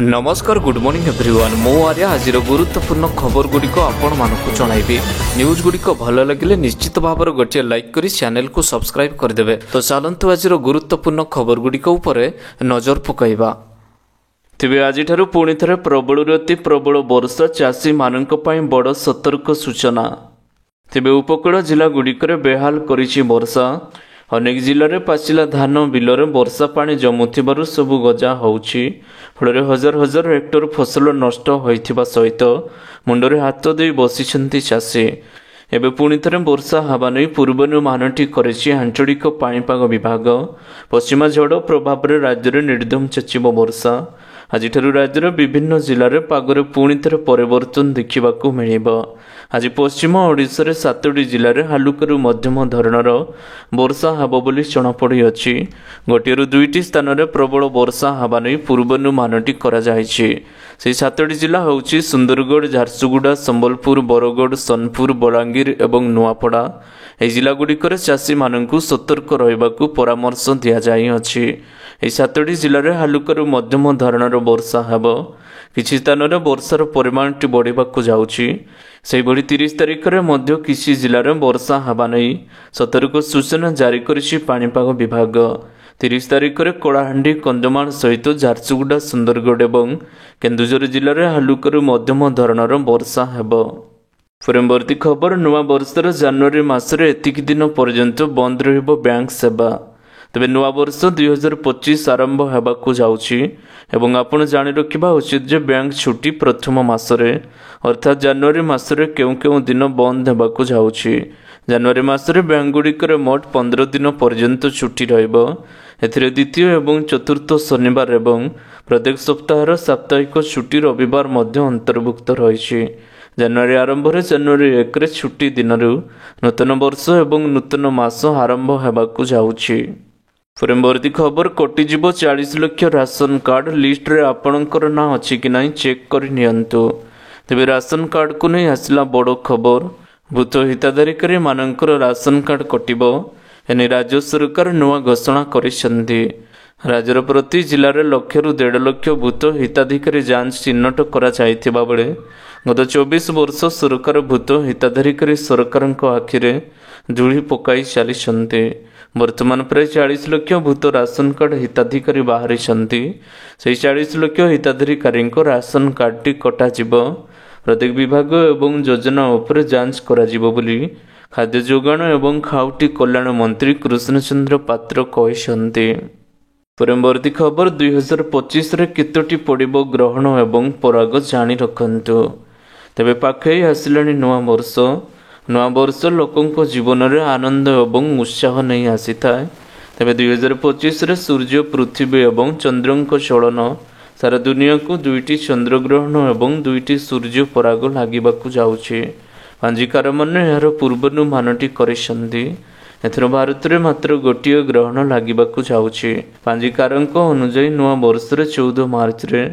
नमस्कार good morning everyone मो आर्य आज गुरुत्वपूर्ण खबर गुड़िक आपण मानक जनइबी न्यूज गुड़िक भल लगे निश्चित भाव गोटे लाइक करी चैनल को सब्सक्राइब करदे। तो चलतु आज गुरुत्वपूर्ण खबर गुड़िक उपर नजर पकाइबा। तेबे आज पुणी थे प्रबल अति प्रबल वर्षा चाषी मानक पई बड़ सतर्क सूचना। तेबे उपकूल जिला गुड़िकर बेहाल करिछि वर्षा। अनेक जिले में पाचिला धान बिलरे वर्षा पानी जमुथिबारु सबु गजा होउछि। फଳରେ हजार हजार हेक्टर फसल नष्ट होइथिबा सहित मुंडरे हाथ देई बसिछन्ति चाषी। एबे पुणी थे वर्षा हवा नहीं पूर्वानुमानटी करिछि आंचलिक पाणीपाग विभाग। पश्चिमा झड़ प्रभाव में राज्य में निर्दम चेचिब वर्षा। आज राज्यर विभिन्न जिले में पागरे पुणी थे परिवर्तन देखा मिलिब। आज पश्चिम ओडिशा रे 7टी जिले में हालुकरू मध्यम धरणर वर्षा हब बोली जनापड़ी अछि। गोटेरु 2टी स्थान में प्रबल वर्षा हवा नहीं पूर्वानुमानटी करा जायछि। से 7टी जिला होउछि सुंदरगढ़, झारसुगुड़ा, संबलपुर, बरगढ़, सोनपुर, बलांगीर एवं नुआपड़ा। ଏହି ଜିଲ୍ଲାଗୁଡ଼ିକରେ ଚାଷୀମାନଙ୍କୁ ସତର୍କ ରହିବାକୁ ପରାମର୍ଶ ଦିଆଯାଇଅଛି। ଏହି 7ଟି ଜିଲ୍ଲାରେ ହାଲୁକାରୁ ମଧ୍ୟମ ଧରଣର ବର୍ଷା ହେବ। କିଛି ସ୍ଥାନରେ ବର୍ଷାର ପରିମାଣଟି ବଢ଼ିବାକୁ ଯାଉଛି। ସେହିଭଳି 30 ତାରିଖରେ ମଧ୍ୟ କିଛି ଜିଲ୍ଲାରେ ବର୍ଷା ହେବା ନେଇ ସତର୍କ ସୂଚନା ଜାରି କରିଛି ପାଣିପାଗ ବିଭାଗ। 30 ତାରିଖରେ କଳାହାଣ୍ଡି, କନ୍ଧମାଳ ସହିତ ଝାରସୁଗୁଡ଼ା, ସୁନ୍ଦରଗଡ଼ ଏବଂ କେନ୍ଦୁଝର ଜିଲ୍ଲାରେ ହାଲୁକାରୁ ମଧ୍ୟମ ଧରଣର ବର୍ଷା ହେବ। परवर्ती खबर नुआ वर्षर जनवरी मासरे एतिक दिन पर्यंत बंद रहिबो बैंक सेवा। तबे नुआ वर्ष 2025 आरंभ हेबाकु जाउछि एवं आपण जानि रखिबा उचित जे बैंक छुट्टी प्रथम मासरे अर्थात जनवरी मासरे केउ दिन बंद हेबाकु जाउछि। जनवरी मासरे बैंक गुड़िकर मोट 15 दिन पर्यंत छुट्टी रहिबो। एथिरे द्वितीय एवं चतुर्थ शनिवार एवं प्रत्येक सप्ताहर साप्ताहिक छुट्टी रविवार मध्य अंतर्भुक्त रहिछि। जनवरी आरंभ में जनवरी 1 रे छुट्टी दिन नूतन वर्ष एवं नूतन मास आरंभ हेबाकु जाउछि। परवर्ती खबर कटिजिबो 40 लाख राशन कार्ड लिस्ट रे आपणकर ना अछि कि नहीं चेक करि नियंतु। तेबे राशन कार्ड को नहीं आसला बड़ खबर। भूत हिताधिकारी मानकर राशन कार्ड कटिबो एने राज्य सरकार नुआ घोषणा करिसंती। राज्यर प्रति जिले में 1 ରୁ 1.5 लाख भूत हिताधिकारी जांच चिन्हट करा जायथिबा बेले गत 24 वर्ष सरकार भूत हिताधिकारी सरकार आखिरे धूली पकाई चली। वर्तमान प्राय 40 लाख भूत राशन कार्ड हिताधिकारी बाहरी। से 40 लाख हिताधिकारी राशन कार्डटी कटाଯିब। प्रत्येक विभाग एवं योजना उपर जांच कराजिब बोली खाद्य जोगाण एवं खाउटी कल्याण मंत्री कृष्णचंद्र पात्र कहिसंती। परवर्ती खबर 2025 रे केतोटी पड़िबो ग्रहण एवं पराग जानी रखंतु। तेबे पाखई आसिलानी नुआ वर्ष। नुआ वर्ष लोकंको जीवन रे आनंद एवं उत्साह नहीं आसीथाए। तेबे 2025 रे सूर्य, पृथ्वी एवं चंद्रंको चलन सारा दुनिया को 2टी चंद्रग्रहण एवं 2टी सूर्य पराग लागिबाकु जाउछि। पांजिकार माने यार पूर्वानुमानटी करिसंती। एथर भारत में मात्र गोटे ग्रहण लागिबाकु जाउछि। पांजिकारंक अनुसार नुआ वर्ष 14 मार्च रे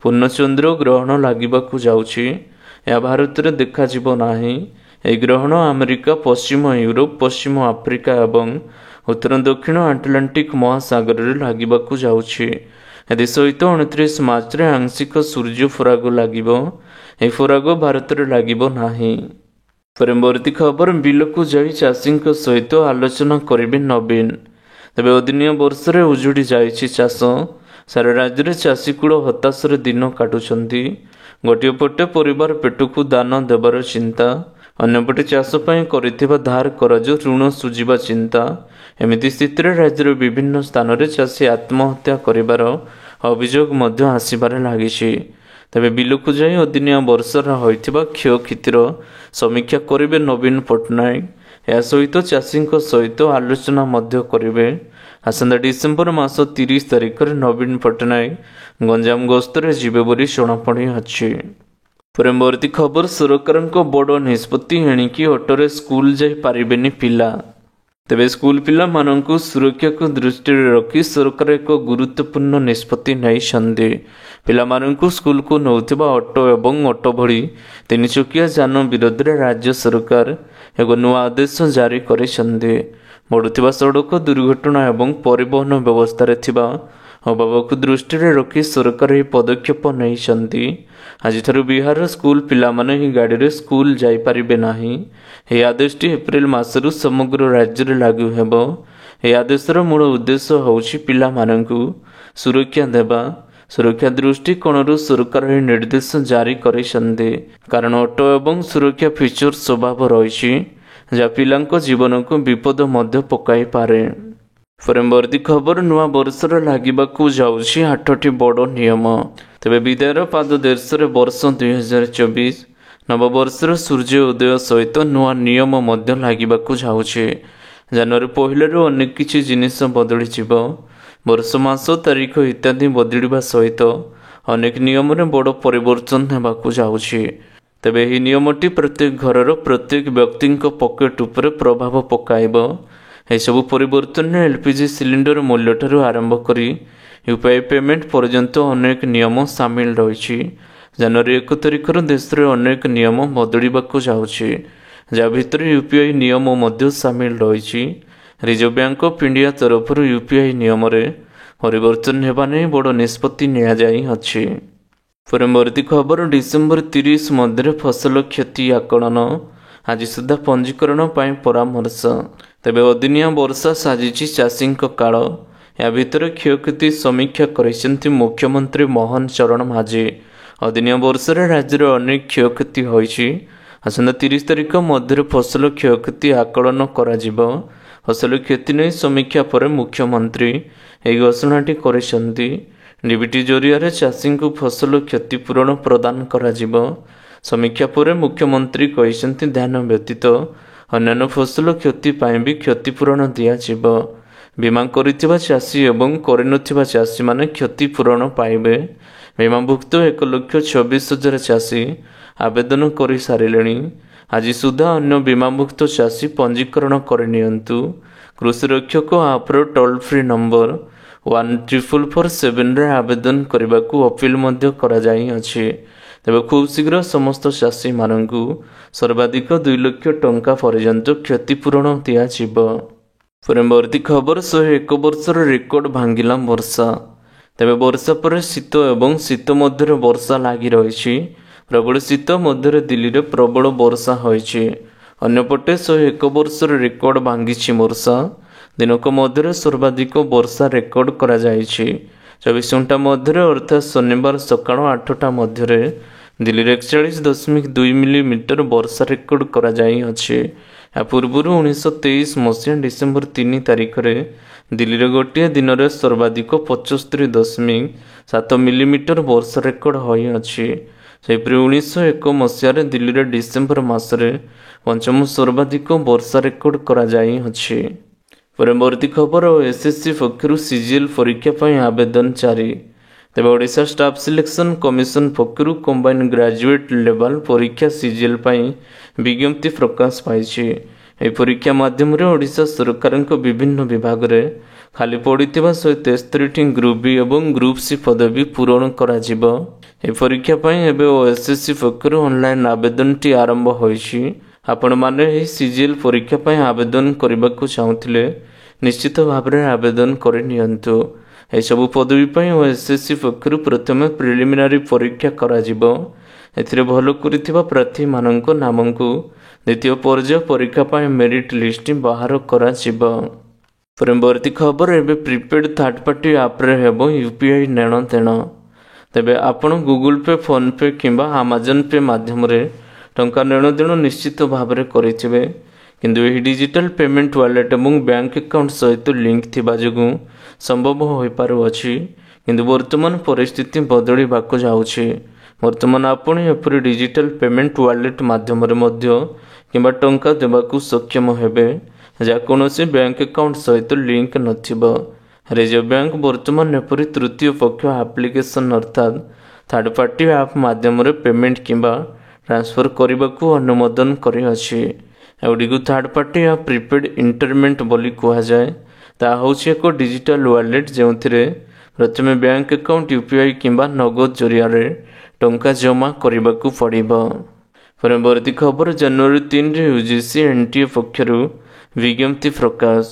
पूर्णचंद्र ग्रहण लागिबाकु जाउछि। या भारत में देखा जिबो नाही। ए ग्रहण अमेरिका, पश्चिम यूरोप, पश्चिम आफ्रिका एवं उत्तर दक्षिण आटलांटिक महासागर रे लागिबाकु जाउछि। एदि सहित 29 मार्च रे आंशिक सूर्य फराग लागिबो। ए फराग भारत में लागिबो नाही। परवर्ती खबर बिलकु जाई चाषी सहित आलोचना करेंगे नवीन। तेबे अदिनिया वर्ष रे उजुड़ी जाइछि चाष। सारा राज्य में चाषी कूल हताशर दिन काटुछंती। गोटे पटे परिवार पेटू दान देवार चिंता, अन्यपटे चाष पई करिथिबा धार करज ऋण सुझिबा चिंता। एमिति स्थिति रे राज्यर विभिन्न स्थान रे चाषी आत्महत्या करिबार अभियोग मध्य आसिबार लागिछि। तेबे बिलकु जाई अदिनिया वर्षर होइथिबा क्षयक्षतिर समीक्षा करिवे नवीन पट्टनायक। या सहित चाषी सहित आलोचना मध्य करिवे। आसंता डिसेम्बर मास 30 तारिख रे नवीन पट्टनायक गंजाम गस्तरे जिबे बोली जनापड़ी अछि। परवर्ती खबर सरकारଙ୍କ बड़ निष्पत्ति एणिकी ऑटोरे स्कूल जाई पारिबेनी पिला। तेबे स्कूल पिला माननकु सुरक्षा को दृष्टि रखी सरकार एक गुरुत्वपूर्ण निष्पत्ति नहीं। पिला माननकु स्कूल को नौथिबा ऑटो एवं ऑटो भली 3 चकिया जान विरोध में राज्य सरकार एक नुआ आदेश जारी करिसंती। बढ़ुथिबा सड़क दुर्घटना एवं परिवहन व्यवस्था रे थिबा ଅଭାବକୁ ଦୃଷ୍ଟିରେ ରଖି ସରକାର ଏହି ପଦକ୍ଷେପ ନେଇଛନ୍ତି। ଆଜିଠାରୁ ବିହାରର ସ୍କୁଲ ପିଲାମାନେ ହିଁ ଗାଡ଼ିରେ ସ୍କୁଲ ଯାଇପାରିବେ ନାହିଁ। ଏହି ଆଦେଶଟି ଏପ୍ରିଲ ମାସରୁ ସମଗ୍ର ରାଜ୍ୟରେ ଲାଗୁ ହେବ। ଏହି ଆଦେଶର ମୂଳ ଉଦ୍ଦେଶ୍ୟ ହେଉଛି ପିଲାମାନଙ୍କୁ ସୁରକ୍ଷା ଦେବା। ସୁରକ୍ଷା ଦୃଷ୍ଟିକୋଣରୁ ସରକାର ଏହି ନିର୍ଦ୍ଦେଶ ଜାରି କରିଛନ୍ତି, କାରଣ ଅଟୋ ଏବଂ ସୁରକ୍ଷା ଫିଚର ସ୍ୱଭାବ ରହିଛି, ଯାହା ପିଲାଙ୍କ ଜୀବନକୁ ବିପଦ ମଧ୍ୟ ପକାଇପାରେ। ପରବର୍ତ୍ତୀ ଖବର, ନୂଆ ବର୍ଷର ଲାଗିବାକୁ ଯାଉଛି 8ଟି ବଡ଼ ନିୟମ। ତେବେ ବିଦାୟର ପାଦ ଦେଶରେ ବର୍ଷ 2024 ନବବର୍ଷର ସୂର୍ଯ୍ୟ ଉଦୟ ସହିତ ନୂଆ ନିୟମ ମଧ୍ୟ ଲାଗିବାକୁ ଯାଉଛି। ଜାନୁଆରୀ 1ରୁ ଅନେକ କିଛି ଜିନିଷ ବଦଳିଯିବ। ବର୍ଷ, ମାସ, ତାରିଖ ଇତ୍ୟାଦି ବଦଳିବା ସହିତ ଅନେକ ନିୟମରେ ବଡ଼ ପରିବର୍ତ୍ତନ ହେବାକୁ ଯାଉଛି। ତେବେ ଏହି ନିୟମଟି ପ୍ରତ୍ୟେକ ଘରର ପ୍ରତ୍ୟେକ ବ୍ୟକ୍ତିଙ୍କ ପକେଟ ଉପରେ ପ୍ରଭାବ ପକାଇବ। ଏସବୁ ପରିବର୍ତ୍ତନରେ ଏଲ୍ପିଜି ସିଲିଣ୍ଡର ମୂଲ୍ୟଠାରୁ ଆରମ୍ଭ କରି ୟୁପିଆଇ ପେମେଣ୍ଟ ପର୍ଯ୍ୟନ୍ତ ଅନେକ ନିୟମ ସାମିଲ ରହିଛି। ଜାନୁଆରୀ 1 ତାରିଖରୁ ଦେଶରେ ଅନେକ ନିୟମ ବଦଳିବାକୁ ଯାଉଛି, ଯାହା ଭିତରେ ୟୁପିଆଇ ନିୟମ ମଧ୍ୟ ସାମିଲ ରହିଛି। ରିଜର୍ଭ ବ୍ୟାଙ୍କ ଅଫ୍ ଇଣ୍ଡିଆ ତରଫରୁ ୟୁପିଆଇ ନିୟମରେ ପରିବର୍ତ୍ତନ ହେବା ନେଇ ବଡ଼ ନିଷ୍ପତ୍ତି ନିଆଯାଇଅଛି। ପରବର୍ତ୍ତୀ ଖବର, ଡିସେମ୍ବର 30 ମଧ୍ୟରେ ଫସଲ କ୍ଷତି ଆକଳନ। ଆଜି ସୁଦ୍ଧା ପଞ୍ଜୀକରଣ ପାଇଁ ପରାମର୍ଶ। ତେବେ ଅଦିନିଆ ବର୍ଷା ସାଜିଛି ଚାଷୀଙ୍କ କାଳ। ଏହା ଭିତରେ କ୍ଷୟକ୍ଷତି ସମୀକ୍ଷା କରିଛନ୍ତି ମୁଖ୍ୟମନ୍ତ୍ରୀ ମୋହନ ଚରଣ ମାଝୀ। ଅଦିନିଆ ବର୍ଷାରେ ରାଜ୍ୟରେ ଅନେକ କ୍ଷୟକ୍ଷତି ହୋଇଛି। ଆସନ୍ତା 30 ତାରିଖ ମଧ୍ୟରେ ଫସଲ କ୍ଷୟକ୍ଷତି ଆକଳନ କରାଯିବ। ଫସଲ କ୍ଷତି ନେଇ ସମୀକ୍ଷା ପରେ ମୁଖ୍ୟମନ୍ତ୍ରୀ ଏହି ଘୋଷଣାଟି କରିଛନ୍ତି। ଡିବିଟି ଜରିଆରେ ଚାଷୀଙ୍କୁ ଫସଲ କ୍ଷତିପୂରଣ ପ୍ରଦାନ କରାଯିବ। ସମୀକ୍ଷା ପରେ ମୁଖ୍ୟମନ୍ତ୍ରୀ କହିଛନ୍ତି, ଧାନ ବ୍ୟତୀତ ଅନ୍ୟାନ୍ୟ ଫସଲ କ୍ଷତି ପାଇଁ ବି କ୍ଷତିପୂରଣ ଦିଆଯିବ। ବୀମା କରିଥିବା ଚାଷୀ ଏବଂ କରିନଥିବା ଚାଷୀମାନେ କ୍ଷତିପୂରଣ ପାଇବେ। ବୀମାଭୁକ୍ତ 1,26,000 ଚାଷୀ ଆବେଦନ କରିସାରିଲେଣି। ଆଜି ସୁଦ୍ଧା ଅନ୍ୟ ବୀମାଭୁକ୍ତ ଚାଷୀ ପଞ୍ଜୀକରଣ କରିନିଅନ୍ତୁ। କୃଷି ରକ୍ଷକ ଆପ୍ର ଟୋଲ୍ ଫ୍ରି ନମ୍ବର 14447ରେ ଆବେଦନ କରିବାକୁ ଅପିଲ ମଧ୍ୟ କରାଯାଇଅଛି। ତେବେ ଖୁବ୍ ଶୀଘ୍ର ସମସ୍ତ ଚାଷୀମାନଙ୍କୁ ସର୍ବାଧିକ 2 ଲକ୍ଷ ଟଙ୍କା ପର୍ଯ୍ୟନ୍ତ କ୍ଷତିପୂରଣ ଦିଆଯିବ। ପରବର୍ତ୍ତୀ ଖବର, 101 ବର୍ଷର ରେକର୍ଡ ଭାଙ୍ଗିଲା ବର୍ଷା। ତେବେ ବର୍ଷା ପରେ ଶୀତ ଏବଂ ଶୀତ ମଧ୍ୟରେ ବର୍ଷା ଲାଗି ରହିଛି। ପ୍ରବଳ ଶୀତ ମଧ୍ୟରେ ଦିଲ୍ଲୀରେ ପ୍ରବଳ ବର୍ଷା ହୋଇଛି। ଅନ୍ୟପଟେ 101 ବର୍ଷର ରେକର୍ଡ ଭାଙ୍ଗିଛି ବର୍ଷା। ଦିନକ ମଧ୍ୟରେ ସର୍ବାଧିକ ବର୍ଷା ରେକର୍ଡ କରାଯାଇଛି। 24 ଘଣ୍ଟା ମଧ୍ୟରେ ଅର୍ଥାତ୍ ଶନିବାର ସକାଳ 8ଟା ମଧ୍ୟରେ ଦିଲ୍ଲୀରେ 41.2 ମିଲିମିଟର ବର୍ଷା ରେକର୍ଡ କରାଯାଇଅଛି। ଏହା ପୂର୍ବରୁ 1923 ମସିହା ଡିସେମ୍ବର 3 ତାରିଖରେ ଦିଲ୍ଲୀରେ ଗୋଟିଏ ଦିନରେ ସର୍ବାଧିକ 75.7 ମିଲିମିଟର ବର୍ଷା ରେକର୍ଡ ହୋଇଅଛି। ସେହିପରି 1901 ମସିହାରେ ଦିଲ୍ଲୀରେ ଡିସେମ୍ବର ମାସରେ ପଞ୍ଚମ ସର୍ବାଧିକ ବର୍ଷା ରେକର୍ଡ କରାଯାଇଅଛି। ପରବର୍ତ୍ତୀ ଖବର, ଏସ୍ଏସ୍ସି ପକ୍ଷରୁ ସିଜିଏଲ୍ ପରୀକ୍ଷା ପାଇଁ ଆବେଦନ ଜାରି। ତେବେ ଓଡ଼ିଶା ଷ୍ଟାଫ୍ ସିଲେକ୍ସନ କମିଶନ ପକ୍ଷରୁ କମ୍ବାଇନ୍ ଗ୍ରାଜୁଏଟ୍ ଲେଭେଲ୍ ପରୀକ୍ଷା ସିଜିଏଲ୍ ପାଇଁ ବିଜ୍ଞପ୍ତି ପ୍ରକାଶ ପାଇଛି। ଏହି ପରୀକ୍ଷା ମାଧ୍ୟମରେ ଓଡ଼ିଶା ସରକାରଙ୍କ ବିଭିନ୍ନ ବିଭାଗରେ ଖାଲି ପଡ଼ିଥିବା 173ଟି ଗ୍ରୁପ୍ ବି ଏବଂ ଗ୍ରୁପ୍ ସି ପଦବୀ ପୂରଣ କରାଯିବ। ଏହି ପରୀକ୍ଷା ପାଇଁ ଏବେ ଏସ୍ଏସ୍ସି ପକ୍ଷରୁ ଅନଲାଇନ୍ ଆବେଦନଟି ଆରମ୍ଭ ହୋଇଛି। ଆପଣମାନେ ଏହି ସିଜିଏଲ୍ ପରୀକ୍ଷା ପାଇଁ ଆବେଦନ କରିବାକୁ ଚାହୁଁଥିଲେ ନିଶ୍ଚିତ ଭାବରେ ଆବେଦନ କରିନିଅନ୍ତୁ। ଏସବୁ ପଦବୀ ପାଇଁ ଏସ୍ଏସ୍ସି ପକ୍ଷରୁ ପ୍ରଥମେ ପ୍ରିଲିମିନାରୀ ପରୀକ୍ଷା କରାଯିବ। ଏଥିରେ ଭଲ କରିଥିବା ପ୍ରାର୍ଥୀମାନଙ୍କ ନାମଙ୍କୁ ଦ୍ୱିତୀୟ ପର୍ଯ୍ୟାୟ ପରୀକ୍ଷା ପାଇଁ ମେରିଟ୍ ଲିଷ୍ଟ ବାହାର କରାଯିବ। ପରବର୍ତ୍ତୀ ଖବର, ଏବେ ପ୍ରିପେଡ୍ ଥାର୍ଡ ପାର୍ଟି ଆପ୍ରେ ହେବ ୟୁପିଆଇ ନେଣଦେଣ। ତେବେ ଆପଣ ଗୁଗୁଲ ପେ, ଫୋନ୍ ପେ କିମ୍ବା ଆମାଜନ ପେ ମାଧ୍ୟମରେ ଟଙ୍କା ନେଣଦେଣ ନିଶ୍ଚିତ ଭାବରେ କରିଥିବେ, କିନ୍ତୁ ଏହି ଡିଜିଟାଲ ପେମେଣ୍ଟ ୱାଲେଟ୍ ଏବଂ ବ୍ୟାଙ୍କ ଆକାଉଣ୍ଟ ସହିତ ଲିଙ୍କ ଥିବା ଯୋଗୁଁ ସମ୍ଭବ ହୋଇପାରୁଅଛି। କିନ୍ତୁ ବର୍ତ୍ତମାନ ପରିସ୍ଥିତି ବଦଳିବାକୁ ଯାଉଛି। ବର୍ତ୍ତମାନ ଆପଣ ଏପରି ଡିଜିଟାଲ ପେମେଣ୍ଟ ୱାଲେଟ୍ ମାଧ୍ୟମରେ ମଧ୍ୟ କିମ୍ବା ଟଙ୍କା ଦେବାକୁ ସକ୍ଷମ ହେବେ, ଯାହା କୌଣସି ବ୍ୟାଙ୍କ ଆକାଉଣ୍ଟ ସହିତ ଲିଙ୍କ ନଥିବ। ରିଜର୍ଭ ବ୍ୟାଙ୍କ ବର୍ତ୍ତମାନ ଏପରି ତୃତୀୟ ପକ୍ଷ ଆପ୍ଲିକେସନ ଅର୍ଥାତ୍ ଥାର୍ଡ ପାର୍ଟି ଆପ୍ ମାଧ୍ୟମରେ ପେମେଣ୍ଟ କିମ୍ବା ଟ୍ରାନ୍ସଫର କରିବାକୁ ଅନୁମୋଦନ କରିଅଛି। ଏଗୁଡ଼ିକୁ ଥାର୍ଡ ପାର୍ଟି ଆପ୍ ପ୍ରିପେଡ୍ ଇଣ୍ଟରମେଣ୍ଟ ବୋଲି କୁହାଯାଏ। ତାହା ହେଉଛି ଏକ ଡିଜିଟାଲ ୱାଲେଟ୍ ଯେଉଁଥିରେ ପ୍ରଥମେ ବ୍ୟାଙ୍କ ଆକାଉଣ୍ଟ, ୟୁପିଆଇ କିମ୍ବା ନଗଦ ଜରିଆରେ ଟଙ୍କା ଜମା କରିବାକୁ ପଡ଼ିବ। ପରବର୍ତ୍ତୀ ଖବର, ଜାନୁଆରୀ 3ରେ ୟୁଜିସି ଏନ୍ଟିଏ ପକ୍ଷରୁ ବିଜ୍ଞପ୍ତି ପ୍ରକାଶ।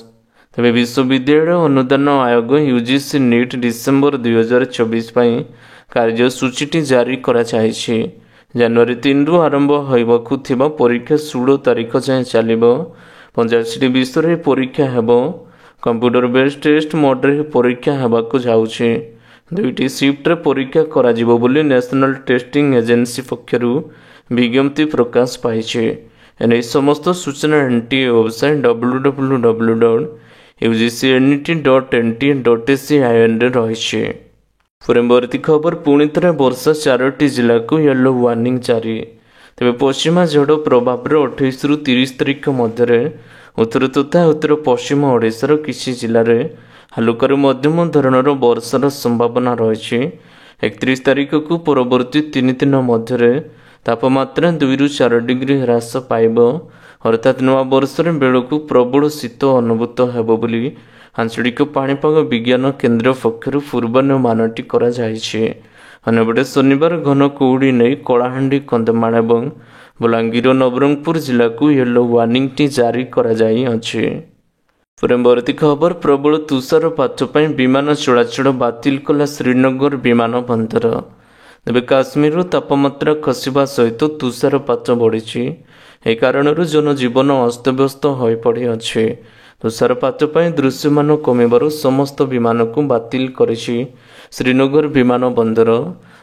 ତେବେ ବିଶ୍ୱବିଦ୍ୟାଳୟ ଅନୁଦାନ ଆୟୋଗ ୟୁଜିସି ନିଟ୍ ଡିସେମ୍ବର 2024 ପାଇଁ କାର୍ଯ୍ୟସୂଚୀଟି ଜାରି କରାଯାଇଛି। ଜାନୁଆରୀ 3ରୁ ଆରମ୍ଭ ହେବାକୁ ଥିବା ପରୀକ୍ଷା 16 ତାରିଖ ଯାଏଁ ଚାଲିବ। 85ଟି ବିଷୟରେ ପରୀକ୍ଷା ହେବ। କମ୍ପ୍ୟୁଟର ବେସ୍ଡ ଟେଷ୍ଟ ମୋଡରେ ପରୀକ୍ଷା ହେବାକୁ ଯାଉଛି। 2ଟି ସିଫ୍ଟରେ ପରୀକ୍ଷା କରାଯିବ ବୋଲି ନ୍ୟାସନାଲ ଟେଷ୍ଟିଂ ଏଜେନ୍ସି ପକ୍ଷରୁ ବିଜ୍ଞପ୍ତି ପ୍ରକାଶ ପାଇଛି। ଏନେଇ ସମସ୍ତ ସୂଚନା ଏନ୍ଟିଏ ୱେବସାଇଟ୍ www.ugcnet.nta.ac.in ରେ ରହିଛି। ପରବର୍ତ୍ତୀ ଖବର ପୁଣି ଥରେ ବର୍ଷା 4ଟି ଜିଲ୍ଲାକୁ ୟେଲୋ ୱାର୍ଣ୍ଣିଂ ଜାରି। ତେବେ ପଶ୍ଚିମା ଝଡ଼ ପ୍ରଭାବରେ 28ରୁ 30 ତାରିଖ ମଧ୍ୟରେ ଉତ୍ତର ତଥା ଉତ୍ତର ପଶ୍ଚିମ ଓଡ଼ିଶାର କିଛି ଜିଲ୍ଲାରେ ହାଲୁକାରୁ ମଧ୍ୟମ ଧରଣର ବର୍ଷାର ସମ୍ଭାବନା ରହିଛି। 31 ତାରିଖକୁ ପରବର୍ତ୍ତୀ 3 ଦିନ ମଧ୍ୟରେ ତାପମାତ୍ରା 2ରୁ 4 ଡିଗ୍ରୀ ହ୍ରାସ ପାଇବ। ଅର୍ଥାତ୍ ନୂଆ ବର୍ଷରେ ବେଳକୁ ପ୍ରବଳ ଶୀତ ଅନୁଭୂତ ହେବ ବୋଲି ଆଞ୍ଚଳିକ ପାଣିପାଗ ବିଜ୍ଞାନ କେନ୍ଦ୍ର ପକ୍ଷରୁ ପୂର୍ବାନୁମାନଟି କରାଯାଇଛି। ଅନ୍ୟପଟେ ଶନିବାର ଘନ କୁହୁଡ଼ି ନେଇ କଳାହାଣ୍ଡି, କନ୍ଧମାଳ ଏବଂ ବଲାଙ୍ଗୀର ଓ ନବରଙ୍ଗପୁର ଜିଲ୍ଲାକୁ ୟେଲୋ ୱାର୍ଣ୍ଣିଂଟି ଜାରି କରାଯାଇଅଛି। ପରବର୍ତ୍ତୀ ଖବର ପ୍ରବଳ ତୁଷାରପାତ ପାଇଁ ବିମାନ ଚଳାଚଳ ବାତିଲ କଲା ଶ୍ରୀନଗର ବିମାନ ବନ୍ଦର। ତେବେ କାଶ୍ମୀରର ତାପମାତ୍ରା ଖସିବା ସହିତ ତୁଷାରପାତ ବଢ଼ିଛି। ଏହି କାରଣରୁ ଜନଜୀବନ ଅସ୍ତବ୍ୟସ୍ତ ହୋଇପଡ଼ିଅଛି। ତୁଷାରପାତ ପାଇଁ ଦୃଶ୍ୟମାନ କମିବାରୁ ସମସ୍ତ ବିମାନକୁ ବାତିଲ କରିଛି ଶ୍ରୀନଗର ବିମାନ ବନ୍ଦର।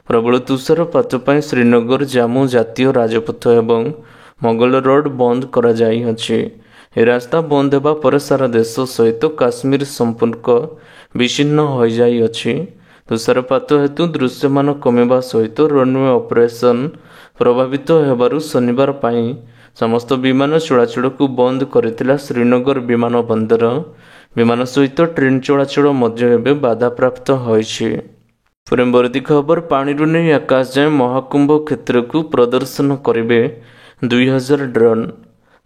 ପ୍ରବଳ ତୁଷାରପାତ ପାଇଁ ଶ୍ରୀନଗର ଜାମ୍ମୁ ଜାତୀୟ ରାଜପଥ ଏବଂ ମୋଗଲ ରୋଡ୍ ବନ୍ଦ କରାଯାଇଅଛି। ଏ ରାସ୍ତା ବନ୍ଦ ହେବା ପରେ ସାରା ଦେଶ ସହିତ କାଶ୍ମୀର ସମ୍ପର୍କ ବିଚ୍ଛିନ୍ନ ହୋଇଯାଇଅଛି। ତୁଷାରପାତ ହେତୁ ଦୃଶ୍ୟମାନ କମିବା ସହିତ ରନୱେ ଅପରେସନ୍ ପ୍ରଭାବିତ ହେବାରୁ ଶନିବାର ପାଇଁ ସମସ୍ତ ବିମାନ ଚଳାଚଳକୁ ବନ୍ଦ କରିଥିଲା ଶ୍ରୀନଗର ବିମାନ ବନ୍ଦର। ବିମାନ ସହିତ ଟ୍ରେନ୍ ଚଳାଚଳ ମଧ୍ୟ ଏବେ ବାଧାପ୍ରାପ୍ତ ହୋଇଛି। ପରବର୍ତ୍ତୀ ଖବର ପାଣିରୁ ନେଇ ଆକାଶ ଯାଏଁ ମହାକୁମ୍ଭ କ୍ଷେତ୍ରକୁ ପ୍ରଦର୍ଶନ କରିବେ 2000 ଡ୍ରୋନ୍।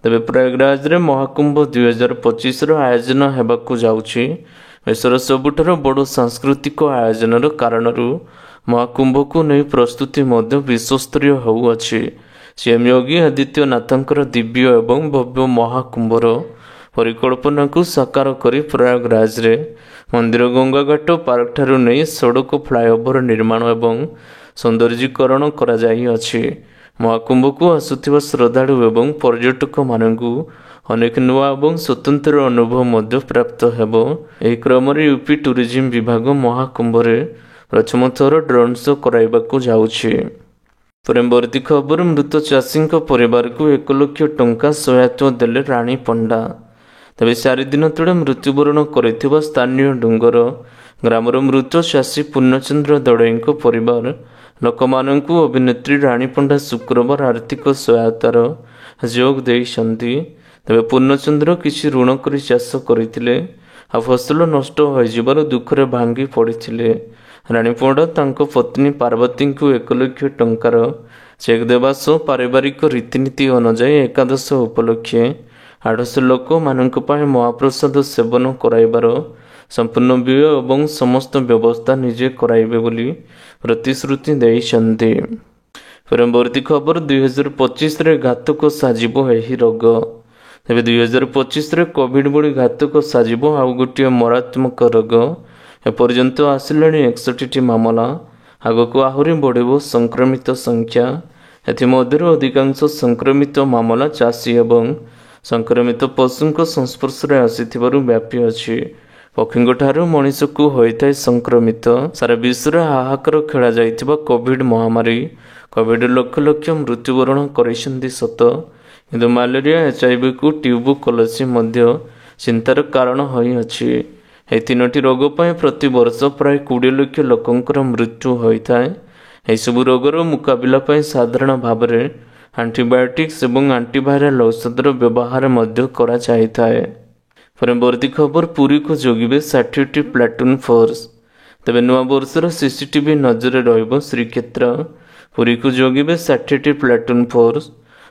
ତେବେ ପ୍ରୟାଗରାଜରେ ମହାକୁମ୍ଭ 2025ର ଆୟୋଜନ ହେବାକୁ ଯାଉଛି। ବିଶ୍ୱର ସବୁଠାରୁ ବଡ଼ ସାଂସ୍କୃତିକ ଆୟୋଜନର କାରଣରୁ ମହାକୁମ୍ଭକୁ ନେଇ ପ୍ରସ୍ତୁତି ମଧ୍ୟ ବିଶ୍ୱସ୍ତରୀୟ ହେଉଅଛି। ସିଏମ୍ ଯୋଗୀ ଆଦିତ୍ୟନାଥଙ୍କର ଦିବ୍ୟ ଏବଂ ଭବ୍ୟ ମହାକୁମ୍ଭର ପରିକଳ୍ପନାକୁ ସାକାର କରି ପ୍ରୟାଗରାଜରେ ମନ୍ଦିର, ଗଙ୍ଗାଘାଟ, ପାର୍କଠାରୁ ନେଇ ସଡ଼କ, ଫ୍ଲାଏଓଭର ନିର୍ମାଣ ଏବଂ ସୌନ୍ଦର୍ଯ୍ୟୀକରଣ କରାଯାଇଅଛି। ମହାକୁମ୍ଭକୁ ଆସୁଥିବା ଶ୍ରଦ୍ଧାଳୁ ଏବଂ ପର୍ଯ୍ୟଟକମାନଙ୍କୁ ଅନେକ ନୂଆ ଏବଂ ସ୍ୱତନ୍ତ୍ର ଅନୁଭବ ମଧ୍ୟ ପ୍ରାପ୍ତ ହେବ। ଏହି କ୍ରମରେ ୟୁପି ଟୁରିଜିମ୍ ବିଭାଗ ମହାକୁମ୍ଭରେ ପ୍ରଥମ ଥର ଡ୍ରୋନ୍ ଶୋ କରାଇବାକୁ ଯାଉଛି। ପରବର୍ତ୍ତୀ ଖବର ମୃତ ଚାଷୀଙ୍କ ପରିବାରକୁ 1 ଲକ୍ଷ ଟଙ୍କା ସହାୟତା ଦେଲେ ରାଣୀ ପଣ୍ଡା। ତେବେ 4 ଦିନ ତଳେ ମୃତ୍ୟୁବରଣ କରିଥିବା ସ୍ଥାନୀୟ ଡୁଙ୍ଗର ଗ୍ରାମର ମୃତ ଚାଷୀ ପୂର୍ଣ୍ଣଚନ୍ଦ୍ର ଦଳେଇଙ୍କ ପରିବାର ଲୋକମାନଙ୍କୁ ଅଭିନେତ୍ରୀ ରାଣୀ ପଣ୍ଡା ଶୁକ୍ରବାର ଆର୍ଥିକ ସହାୟତାର ଯୋଗ ଦେଇଛନ୍ତି। ତେବେ ପୂର୍ଣ୍ଣଚନ୍ଦ୍ର କିଛି ଋଣ କରି ଚାଷ କରିଥିଲେ ଆଉ ଫସଲ ନଷ୍ଟ ହୋଇଯିବାରୁ ଦୁଃଖରେ ଭାଙ୍ଗି ପଡ଼ିଥିଲେ। ରାଣୀ ପଣ୍ଡା ତାଙ୍କ ପତ୍ନୀ ପାର୍ବତୀଙ୍କୁ 1 ଲକ୍ଷ ଟଙ୍କାର ଚେକ୍ ଦେବା ସହ ପାରିବାରିକ ରୀତିନୀତି ଅନୁଯାୟୀ ଏକାଦଶ ଉପଲକ୍ଷେ 800 ଲୋକମାନଙ୍କ ପାଇଁ ମହାପ୍ରସାଦ ସେବନ କରାଇବାର ସମ୍ପୂର୍ଣ୍ଣ ବ୍ୟୟ ଏବଂ ସମସ୍ତ ବ୍ୟବସ୍ଥା ନିଜେ କରାଇବେ ବୋଲି ପ୍ରତିଶ୍ରୁତି ଦେଇଛନ୍ତି। ପରବର୍ତ୍ତୀ ଖବର 2025ରେ ଘାତକ ସାଜିବ ଏହି ରୋଗ। ତେବେ 2025ରେ କୋଭିଡ୍ ଭଳି ଘାତକ ସାଜିବ ଆଉ ଗୋଟିଏ ମାରାତ୍ମକ ରୋଗ। ଏପର୍ଯ୍ୟନ୍ତ ଆସିଲାଣି 61ଟି ମାମଲା। ଆଗକୁ ଆହୁରି ବଢ଼ିବ ସଂକ୍ରମିତ ସଂଖ୍ୟା। ଏଥିମଧ୍ୟରୁ ଅଧିକାଂଶ ସଂକ୍ରମିତ ମାମଲା ଚାଷୀ ଏବଂ ସଂକ୍ରମିତ ପଶୁଙ୍କ ସଂସ୍ପର୍ଶରେ ଆସିଥିବାରୁ ବ୍ୟାପିଅଛି। ପକ୍ଷୀଙ୍କଠାରୁ ମଣିଷକୁ ହୋଇଥାଏ ସଂକ୍ରମିତ। ସାରା ବିଶ୍ୱରେ ହାହାକାର ଖେଳାଯାଇଥିବା କୋଭିଡ୍ ମହାମାରୀ କୋଭିଡ୍ ଲକ୍ଷ ଲକ୍ଷ ମୃତ୍ୟୁବରଣ କରିଛନ୍ତି ସତ, କିନ୍ତୁ ମ୍ୟାଲେରିଆ, HIV-କୁ ଟ୍ୟୁବରକୁଲୋସିସ୍ ମଧ୍ୟ ଚିନ୍ତାର କାରଣ ହୋଇଅଛି। ଏହି 3ଟି ରୋଗ ପାଇଁ ପ୍ରତିବର୍ଷ ପ୍ରାୟ 20 ଲକ୍ଷ ଲୋକଙ୍କର ମୃତ୍ୟୁ ହୋଇଥାଏ। ଏହିସବୁ ରୋଗର ମୁକାବିଲା ପାଇଁ ସାଧାରଣ ଭାବରେ ଆଣ୍ଟିବାୟୋଟିକ୍ସ ଏବଂ ଆଣ୍ଟିଭାଇରାଲ ଔଷଧର ବ୍ୟବହାର ମଧ୍ୟ କରାଯାଇଥାଏ। ପରବର୍ତ୍ତୀ ଖବର ପୁରୀକୁ ଜଗିବେ 60ଟି ପ୍ଲାଟୁନ୍ ଫୋର୍ସ। ତେବେ ନୂଆବର୍ଷର CCTV ନଜରରେ ରହିବ ଶ୍ରୀକ୍ଷେତ୍ର। ପୁରୀକୁ ଜଗିବେ 60ଟି ପ୍ଲାଟୁନ୍ ଫୋର୍ସ।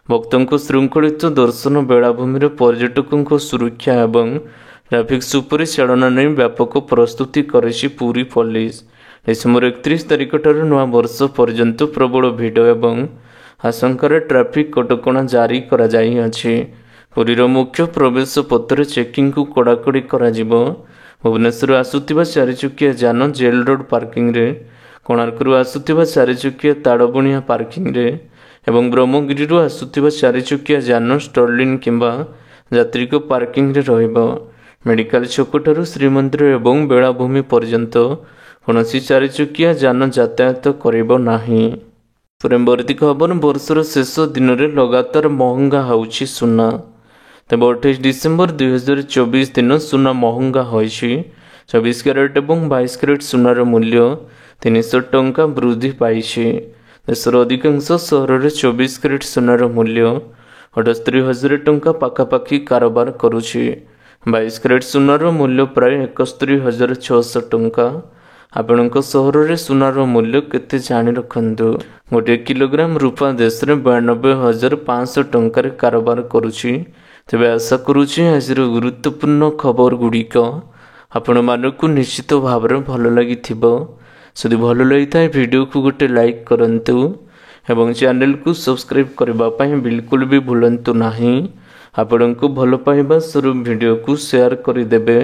ଭକ୍ତଙ୍କ ଶୃଙ୍ଖଳିତ ଦର୍ଶନ ବେଳାଭୂମିରେ ପର୍ଯ୍ୟଟକଙ୍କ ସୁରକ୍ଷା ଏବଂ ଟ୍ରାଫିକ୍ ସୁପରିଚାଳନା ନେଇ ବ୍ୟାପକ ପ୍ରସ୍ତୁତି କରିଛି ପୁରୀ ପୋଲିସ। ଡିସେମ୍ବର 31 ତାରିଖଠାରୁ ନୂଆବର୍ଷ ପର୍ଯ୍ୟନ୍ତ ପ୍ରବଳ ଭିଡ଼ ଏବଂ ଆଶଙ୍କାରେ ଟ୍ରାଫିକ୍ କଟକଣା ଜାରି କରାଯାଇଅଛି। ପୁରୀର ମୁଖ୍ୟ ପ୍ରବେଶ ପଥରେ ଚେକିଂକୁ କଡ଼ାକଡ଼ି କରାଯିବ। ଭୁବନେଶ୍ୱରରୁ ଆସୁଥିବା ଚାରିଚକିଆ ଯାନ ଜେଲ୍ ରୋଡ୍ ପାର୍କିଂରେ, କୋଣାର୍କରୁ ଆସୁଥିବା ଚାରିଚକିଆ ତାଳବଣିଆ ପାର୍କିଂରେ ଏବଂ ବ୍ରହ୍ମଗିରିରୁ ଆସୁଥିବା ଚାରିଚକିଆ ଯାନ ଷ୍ଟର୍ଲିଂ କିମ୍ବା ଯାତ୍ରିକ ପାର୍କିଂରେ ରହିବ। ମେଡିକାଲ ଛକଠାରୁ ଶ୍ରୀମନ୍ଦିର ଏବଂ ବେଳାଭୂମି ପର୍ଯ୍ୟନ୍ତ କୌଣସି ଚାରିଚକିଆ ଯାନ ଯାତାୟାତ କରିବ ନାହିଁ। ପରବର୍ତ୍ତୀ ଖବର, ବର୍ଷର ଶେଷ ଦିନରେ ଲଗାତାର ମହଙ୍ଗା ହେଉଛି ସୁନା। ତେବେ 28 ଡିସେମ୍ବର 2024 ଦିନ ସୁନା ମହଙ୍ଗା ହୋଇଛି। 24 କ୍ୟାରେଟ୍ ଏବଂ 22 କ୍ୟାରେଟ୍ ସୁନାର ମୂଲ୍ୟ 300 ଟଙ୍କା ବୃଦ୍ଧି ପାଇଛି। ଦେଶର ଅଧିକାଂଶ ସହରରେ 24 କ୍ୟାରେଟ୍ ସୁନାର ମୂଲ୍ୟ 78,000 ଟଙ୍କା ପାଖାପାଖି କାରବାର କରୁଛି। 22 କ୍ୟାରେଟ୍ ସୁନାର ମୂଲ୍ୟ ପ୍ରାୟ 71,600 ଟଙ୍କା। ଆପଣଙ୍କ ସହରରେ ସୁନାର ମୂଲ୍ୟ କେତେ ଜାଣି ରଖନ୍ତୁ। 1 କିଲୋଗ୍ରାମ ରୂପା ଦେଶରେ 92,500 ଟଙ୍କାରେ କାରବାର କରୁଛି। ତେବେ ଆଶା କରୁଛି ଆଜିର ଗୁରୁତ୍ୱପୂର୍ଣ୍ଣ ଖବର ଗୁଡ଼ିକ ଆପଣମାନଙ୍କୁ ନିଶ୍ଚିତ ଭାବରେ ଭଲ ଲାଗିଥିବ। ଯଦି ଭଲ ଲାଗିଥାଏ ଭିଡ଼ିଓକୁ ଗୋଟେ ଲାଇକ୍ କରନ୍ତୁ ଏବଂ ଚ୍ୟାନେଲକୁ ସବସ୍କ୍ରାଇବ୍ କରିବା ପାଇଁ ବିଲକୁଲ ବି ଭୁଲନ୍ତୁ ନାହିଁ। ଆପଣଙ୍କୁ ଭଲ ପାଇବା ସ୍ୱରୂପ ଭିଡ଼ିଓକୁ ସେୟାର କରିଦେବେ।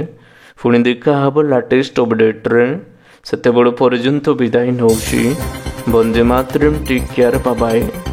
ପୁଣି ଦେଖା ହେବ ଲାଟେଷ୍ଟ ଅପଡେଟ୍ରେ। ସେତେବେଳେ ପର୍ଯ୍ୟନ୍ତ ବିଦାୟ ନେଉଛି। ବନ୍ଦେ ମାତରମ୍, ଟେକ୍ କେୟାର, ବାଏ ବାଏ।